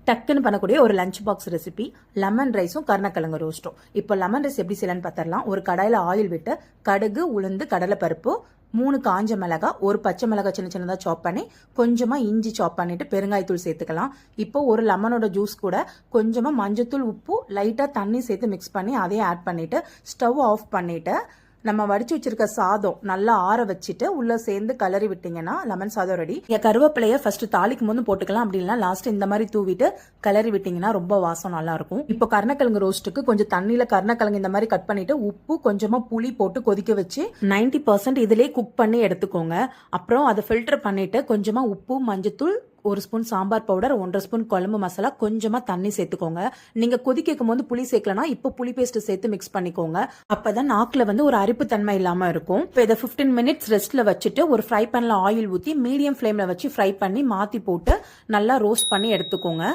டக்குன்னு பண்ணக்கூடிய ஒரு லஞ்ச் பாக்ஸ் ரெசிபி லெமன் ரைஸும் கருணக்கிழங்கு ரோஸ்ட்டும். இப்போ லெமன் ரைஸ் எப்படி செய்யலான்னு பார்த்துடலாம். ஒரு கடாயில் ஆயில் விட்டு கடுகு, உளுந்து, கடலைப்பருப்பு, 3 காஞ்ச மிளகாய், ஒரு பச்சை மிளகாய் சின்ன சின்னதாக சாப் பண்ணி, கொஞ்சமாக இஞ்சி சாப் பண்ணிட்டு பெருங்காயத்தூள் சேர்த்துக்கலாம். இப்போ ஒரு லெமனோட ஜூஸ் கூட கொஞ்சமாக மஞ்சத்தூள், உப்பு, லைட்டாக தண்ணி சேர்த்து மிக்ஸ் பண்ணி அதையும் ஆட் பண்ணிட்டு ஸ்டவ் ஆஃப் பண்ணிட்டு நம்ம வடிச்சு வச்சிருக்க சாதம் நல்லா ஆற வச்சுட்டு உள்ள சேர்ந்து கலரி விட்டீங்கன்னா லெமன் சாதம் ரெடி. கருவேப்பிலைய ஃபர்ஸ்ட் தாளிக்கும் போது போட்டுக்கலாம், அப்படி இல்லைன்னா லாஸ்ட் இந்த மாதிரி தூவிட்டு கலரி விட்டீங்கன்னா ரொம்ப வாசம் நல்லா இருக்கும். இப்போ கருணக்கிழங்கு ரோஸ்ட்டுக்கு கொஞ்சம் தண்ணியில கருணக்கிழங்கு இந்த மாதிரி கட் பண்ணிட்டு உப்பு கொஞ்சமா புளி போட்டு கொதிக்க வச்சு 90% இதுலயே குக் பண்ணி எடுத்துக்கோங்க. அப்புறம் அதை ஃபில்டர் பண்ணிட்டு கொஞ்சமா உப்பு, மஞ்சத்தூள், 1 ஸ்பூன் சாம்பார் பவுடர், 1.5 ஸ்பூன் குழம்பு மசாலா, கொஞ்சமா தண்ணி சேர்த்துக்கோங்க. நீங்க கொதிக்கும் போது புளி சேர்க்கலனா இப்போ புளி பேஸ்ட் சேர்த்து மிக்ஸ் பண்ணிக்கோங்க. அப்பதான் நாக்குல ஒரு அரிப்பு தன்மை இல்லாம இருக்கும். இப்போ இதை 15 மினிட்ஸ் ரெஸ்ட்ல வச்சுட்டு ஒரு ஃப்ரை பேன்ல ஆயில் ஊத்தி மீடியம் ஃபிளேம்ல வச்சு ஃப்ரை பண்ணி மாத்தி போட்டு நல்லா ரோஸ்ட் பண்ணி எடுத்துக்கோங்க.